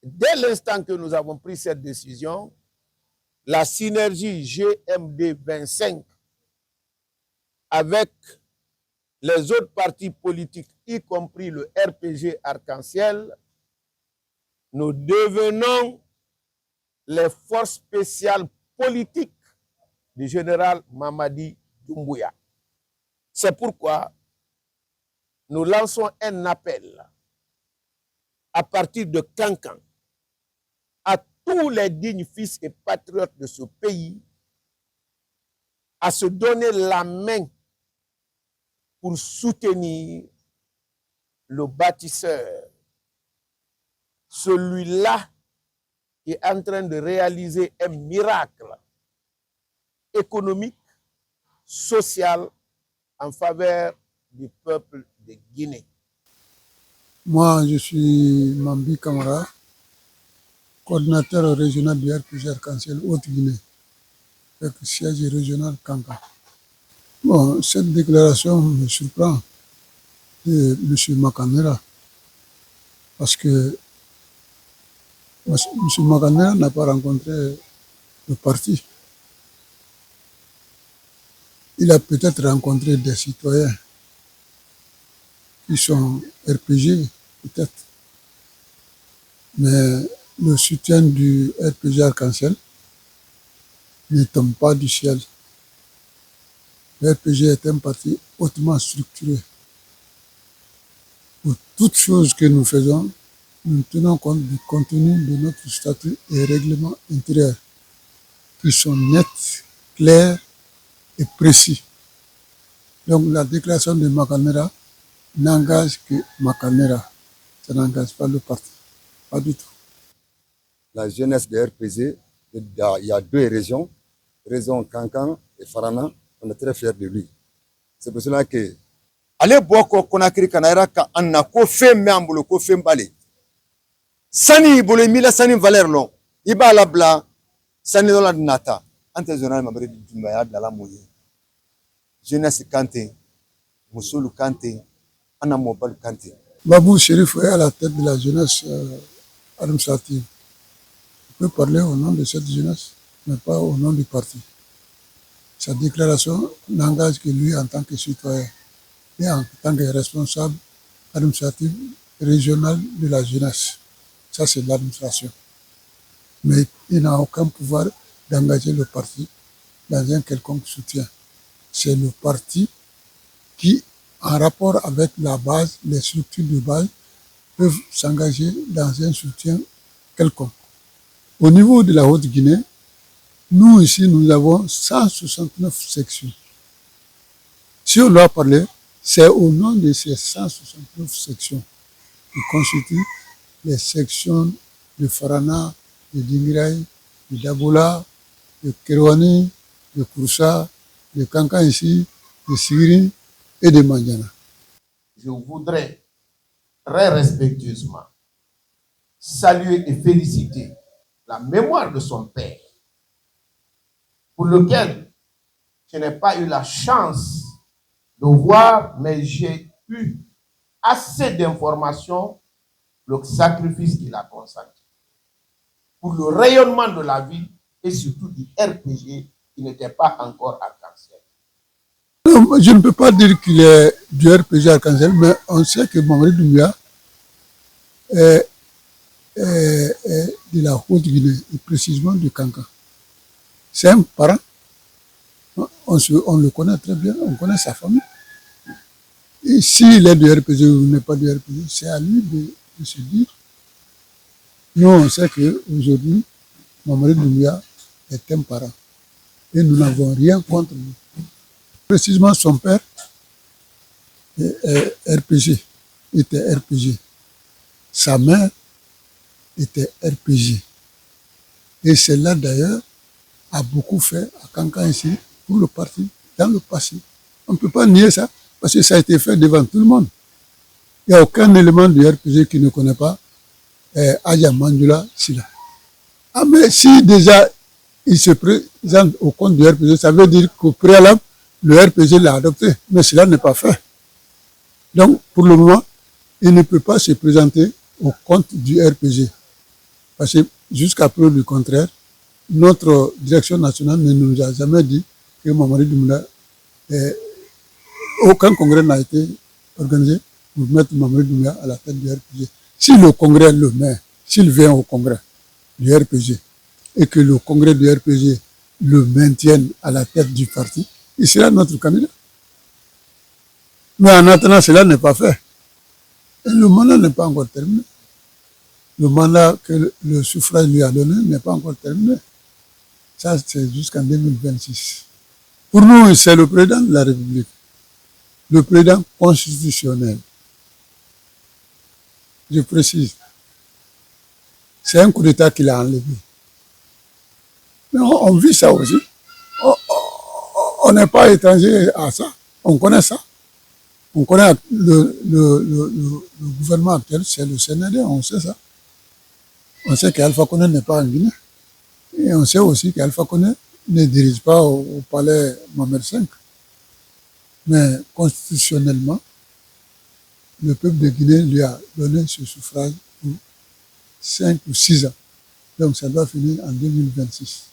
Dès l'instant que nous avons pris cette décision, la synergie GMD 25 avec les autres partis politiques, y compris le RPG Arc-en-Ciel, nous devenons les forces spéciales politiques du général Mamadi Doumbouya. C'est pourquoi nous lançons un appel à partir de Kankan à tous les dignes fils et patriotes de ce pays à se donner la main pour soutenir le bâtisseur, celui-là qui est en train de réaliser un miracle économique, social en faveur du peuple de Guinée. Moi, je suis Mambi Kamara, coordinateur régional du RPG Arc-en-Ciel Haute-Guinée, avec le siège régional Kankan. Bon, cette déclaration me surprend de M. Makamera, parce que M. Makamera n'a pas rencontré le parti. Il a peut-être rencontré des citoyens qui sont RPG, peut-être. Mais le soutien du RPG Arc-en-Ciel ne tombe pas du ciel. Le RPG est un parti hautement structuré. Pour toutes choses que nous faisons, nous tenons compte du contenu de notre statut et règlement intérieur, qui sont nets, clairs et précis. Donc la déclaration de Makamera n'engage que Makamera. Ça n'engage pas le parti. Pas du tout. La jeunesse de RPG, il y a deux régions, région Kankan et Farana, on est très fiers de lui. C'est pour cela que ale boko Conakry Kanara ka anna ko fem membulo ko fem balé. Sani bolo mila sani valeur long. Iba la bla sani dola nata. Ante zonal mabri dumbaya dala moye. Jeunesse Kanté, Moussoulou Kanté, Anna Mobal Kanté. Babou Chérif est à la tête de la jeunesse administrative. Il peut parler au nom de cette jeunesse, mais pas au nom du parti. Sa déclaration n'engage que lui en tant que citoyen et en tant que responsable administratif régional de la jeunesse. Ça, c'est l'administration. Mais il n'a aucun pouvoir d'engager le parti dans un quelconque soutien. C'est le parti qui, en rapport avec la base, les structures de base, peuvent s'engager dans un soutien quelconque. Au niveau de la Haute-Guinée, nous ici, nous avons 169 sections. Si on doit parler, c'est au nom de ces 169 sections qui constituent les sections de Farana, de Dingirai, de Daboula, de Kerouani, de Kouroussa, de Kankan ici, de Sigiri et de Mandiana. Je voudrais très respectueusement saluer et féliciter la mémoire de son père, pour lequel je n'ai pas eu la chance de voir, mais j'ai eu assez d'informations, le sacrifice qu'il a consacré pour le rayonnement de la ville et surtout du RPG qui n'était pas encore arc-en-ciel. Non, je ne peux pas dire qu'il est du RPG Arc-en-Ciel, mais on sait que Mamadi Doumbouya est de la Haute-Guinée, et précisément du Kankan. C'est un parent. On le connaît très bien, on connaît sa famille. Et s'il est du RPG ou n'est pas du RPG, c'est à lui de se dire. Nous, on sait qu'aujourd'hui, Mamadi Doumbouya est un parent. Et nous n'avons rien contre lui. Précisément, son père était RPG. Sa mère était RPG. Et celle-là, d'ailleurs, a beaucoup fait à Kankan ici, pour le parti, dans le passé. On ne peut pas nier ça, parce que ça a été fait devant tout le monde. Il n'y a aucun élément du RPG qui ne connaît pas Aya Mandula Sila. Ah, mais si déjà il se présente au compte du RPG, ça veut dire qu'au préalable, le RPG l'a adopté, mais cela n'est pas fait. Donc, pour le moment, il ne peut pas se présenter au compte du RPG. Parce que jusqu'à preuve du contraire, notre direction nationale ne nous a jamais dit que Mamadi Doumbouya, aucun congrès n'a été organisé pour mettre Mamadi Doumbouya à la tête du RPG. Si le congrès le met, s'il vient au congrès du RPG et que le congrès du RPG le maintienne à la tête du parti, il sera notre candidat. Mais en attendant, cela n'est pas fait. Et le mandat n'est pas encore terminé. Le mandat que le suffrage lui a donné n'est pas encore terminé. Ça, c'est jusqu'en 2026. Pour nous, c'est le président de la République, le président constitutionnel. Je précise. C'est un coup d'État qu'il a enlevé. Mais on vit ça aussi. On n'est pas étranger à ça. On connaît ça. On connaît le gouvernement actuel, c'est le CND, on sait ça. On sait qu'Alpha Condé n'est pas en Guinée. Et on sait aussi qu'Alpha Condé ne dirige pas au palais Mohamed V. Mais constitutionnellement, le peuple de Guinée lui a donné ce suffrage pour 5 ou 6 ans. Donc ça doit finir en 2026.